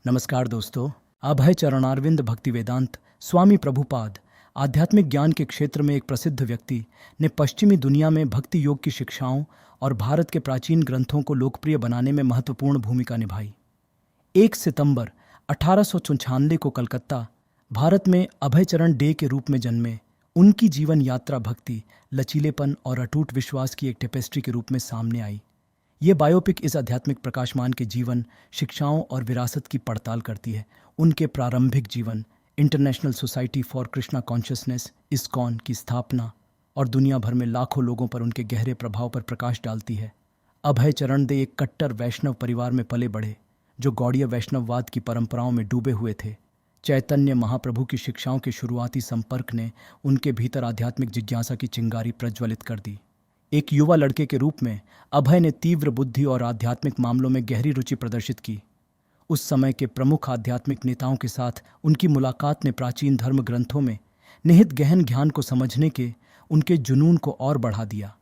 नमस्कार दोस्तों। अभय चरणारविंद भक्ति वेदांत स्वामी प्रभुपाद आध्यात्मिक ज्ञान के क्षेत्र में एक प्रसिद्ध व्यक्ति ने पश्चिमी दुनिया में भक्ति योग की शिक्षाओं और भारत के प्राचीन ग्रंथों को लोकप्रिय बनाने में महत्वपूर्ण भूमिका निभाई। 1 सितंबर 1896 को कलकत्ता, भारत में अभय चरण डे के रूप में जन्मे उनकी जीवन यात्रा भक्ति, लचीलेपन और अटूट विश्वास की एक टेपेस्ट्री के रूप में सामने आई। ये बायोपिक इस आध्यात्मिक प्रकाशमान के जीवन, शिक्षाओं और विरासत की पड़ताल करती है। उनके प्रारंभिक जीवन, international society for Krishna consciousness ISKCON की स्थापना और दुनिया भर में लाखों लोगों पर उनके गहरे प्रभाव पर प्रकाश डालती है। अभय चरण दे एक कट्टर वैष्णव परिवार में पले बढ़े जो गौड़ीय वैष्णववाद की परंपराओं में डूबे हुए थे। चैतन्य महाप्रभु की शिक्षाओं के शुरुआती संपर्क ने उनके भीतर आध्यात्मिक जिज्ञासा की चिंगारी प्रज्वलित कर दी। एक युवा लड़के के रूप में अभय ने तीव्र बुद्धि और आध्यात्मिक मामलों में गहरी रुचि प्रदर्शित की। उस समय के प्रमुख आध्यात्मिक नेताओं के साथ उनकी मुलाकात ने प्राचीन धर्म ग्रंथों में निहित गहन ज्ञान को समझने के उनके जुनून को और बढ़ा दिया।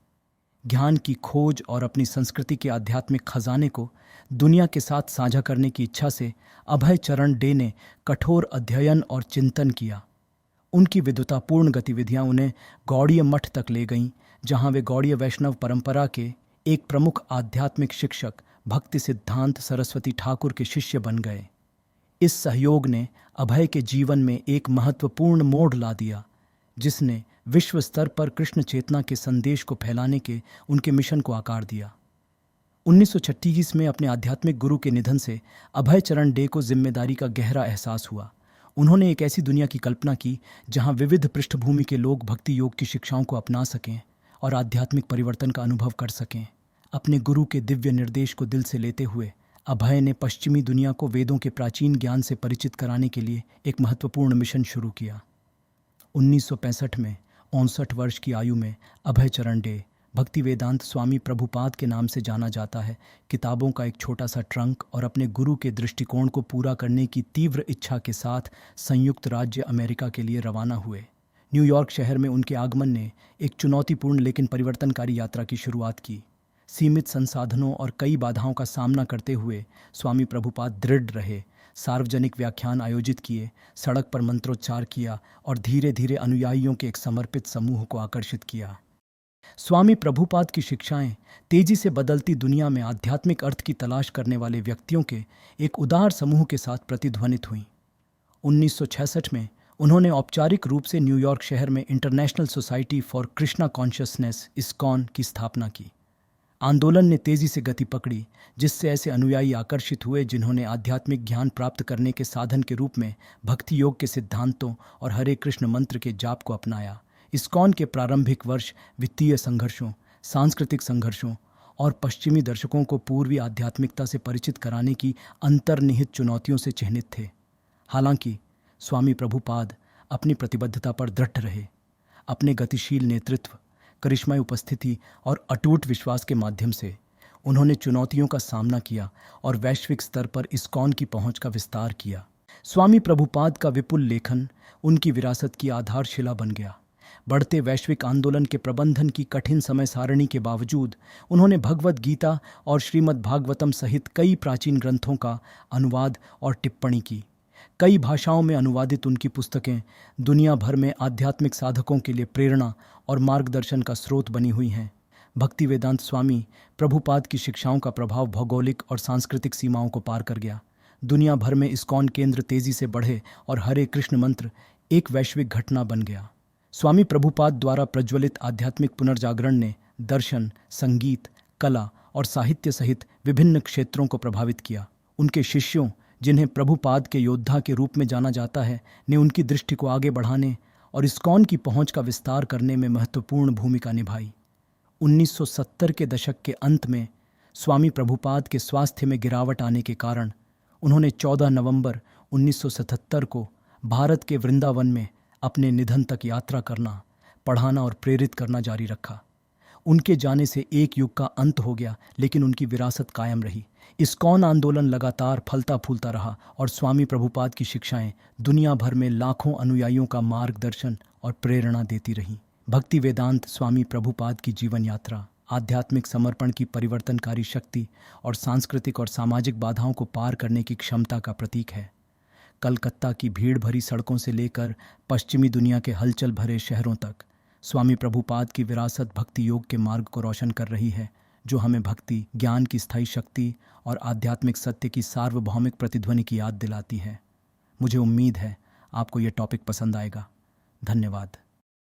ज्ञान की खोज और अपनी संस्कृति के आध्यात्मिक खजाने को दुनिया के साथ साझा करने की इच्छा से अभय चरण डे ने कठोर अध्ययन और चिंतन किया। उनकी विद्वतापूर्ण गतिविधियां उन्हें गौड़ीय मठ तक ले गईं, जहां वे गौड़ीय वैष्णव परंपरा के एक प्रमुख आध्यात्मिक शिक्षक भक्ति सिद्धांत सरस्वती ठाकुर के शिष्य बन गए। इस सहयोग ने अभय के जीवन में एक महत्वपूर्ण मोड़ ला दिया, जिसने विश्व स्तर पर कृष्ण चेतना के संदेश को फैलाने के उनके मिशन को आकार दिया। 1936 में अपने आध्यात्मिक गुरु के निधन से अभय चरण डे को जिम्मेदारी का गहरा एहसास हुआ। उन्होंने एक ऐसी दुनिया की कल्पना की जहां विविध पृष्ठभूमि के लोग भक्ति योग की शिक्षाओं को अपना सकें और आध्यात्मिक परिवर्तन का अनुभव कर सकें। अपने गुरु के दिव्य निर्देश को दिल से लेते हुए अभय ने पश्चिमी दुनिया को वेदों के प्राचीन ज्ञान से परिचित कराने के लिए एक महत्वपूर्ण मिशन शुरू किया। 1965 में 59 वर्ष की आयु में अभय चरण डे भक्ति वेदांत स्वामी प्रभुपाद के नाम से जाना जाता है, किताबों का एक छोटा सा ट्रंक और अपने गुरु के दृष्टिकोण को पूरा करने की तीव्र इच्छा के साथ संयुक्त राज्य अमेरिका के लिए रवाना हुए। न्यूयॉर्क शहर में उनके आगमन ने एक चुनौतीपूर्ण लेकिन परिवर्तनकारी यात्रा की शुरुआत की। सीमित संसाधनों और कई बाधाओं का सामना करते हुए स्वामी प्रभुपाद दृढ़ रहे, सार्वजनिक व्याख्यान आयोजित किए, सड़क पर मंत्रोच्चार किया और धीरे धीरे अनुयायियों के एक समर्पित समूह को आकर्षित किया। स्वामी प्रभुपाद की शिक्षाएं तेजी से बदलती दुनिया में आध्यात्मिक अर्थ की तलाश करने वाले व्यक्तियों के एक उदार समूह के साथ प्रतिध्वनित हुईं। 1966 में उन्होंने औपचारिक रूप से न्यूयॉर्क शहर में international society for Krishna consciousness ISKCON की स्थापना की। आंदोलन ने तेजी से गति पकड़ी, जिससे ऐसे अनुयायी आकर्षित हुए जिन्होंने आध्यात्मिक ज्ञान प्राप्त करने के साधन के रूप में भक्ति योग के सिद्धांतों और हरे कृष्ण मंत्र के जाप को अपनाया। इस्कॉन के प्रारंभिक वर्ष वित्तीय संघर्षों, सांस्कृतिक संघर्षों और पश्चिमी दर्शकों को पूर्वी आध्यात्मिकता से परिचित कराने की अंतर्निहित चुनौतियों से चिह्नित थे। हालांकि स्वामी प्रभुपाद अपनी प्रतिबद्धता पर दृढ़ रहे। अपने गतिशील नेतृत्व, करिश्माई उपस्थिति और अटूट विश्वास के माध्यम से उन्होंने चुनौतियों का सामना किया और वैश्विक स्तर पर इस्कॉन की पहुंच का विस्तार किया। स्वामी प्रभुपाद का विपुल लेखन उनकी विरासत की आधारशिला बन गया। बढ़ते वैश्विक आंदोलन के प्रबंधन की कठिन समय सारणी के बावजूद उन्होंने भगवद गीता और श्रीमद् भागवतम सहित कई प्राचीन ग्रंथों का अनुवाद और टिप्पणी की। कई भाषाओं में अनुवादित उनकी पुस्तकें दुनिया भर में आध्यात्मिक साधकों के लिए प्रेरणा और मार्गदर्शन का स्रोत बनी हुई हैं। भक्ति वेदांत स्वामी प्रभुपाद की शिक्षाओं का प्रभाव भौगोलिक और सांस्कृतिक सीमाओं को पार कर गया। दुनिया भर में इस्कॉन केंद्र तेजी से बढ़े और हरे कृष्ण मंत्र एक वैश्विक घटना बन गया। स्वामी प्रभुपाद द्वारा प्रज्वलित आध्यात्मिक पुनर्जागरण ने दर्शन, संगीत, कला और साहित्य सहित विभिन्न क्षेत्रों को प्रभावित किया। उनके शिष्यों, जिन्हें प्रभुपाद के योद्धा के रूप में जाना जाता है, ने उनकी दृष्टि को आगे बढ़ाने और इस्कॉन की पहुंच का विस्तार करने में महत्वपूर्ण भूमिका निभाई। 1970 के दशक के अंत में स्वामी प्रभुपाद के स्वास्थ्य में गिरावट आने के कारण उन्होंने 14 नवंबर 1977 को भारत के वृंदावन में अपने निधन तक यात्रा करना, पढ़ाना और प्रेरित करना जारी रखा। उनके जाने से एक युग का अंत हो गया, लेकिन उनकी विरासत कायम रही। इस्कॉन आंदोलन लगातार फलता फूलता रहा और स्वामी प्रभुपाद की शिक्षाएं दुनिया भर में लाखों अनुयायियों का मार्गदर्शन और प्रेरणा देती रहीं। भक्ति वेदांत स्वामी प्रभुपाद की जीवन यात्रा आध्यात्मिक समर्पण की परिवर्तनकारी शक्ति और सांस्कृतिक और सामाजिक बाधाओं को पार करने की क्षमता का प्रतीक है। कलकत्ता की भीड़ भरी सड़कों से लेकर पश्चिमी दुनिया के हलचल भरे शहरों तक स्वामी प्रभुपाद की विरासत भक्ति योग के मार्ग को रोशन कर रही है, जो हमें भक्ति, ज्ञान की स्थायी शक्ति और आध्यात्मिक सत्य की सार्वभौमिक प्रतिध्वनि की याद दिलाती है। मुझे उम्मीद है आपको यह टॉपिक पसंद आएगा। धन्यवाद।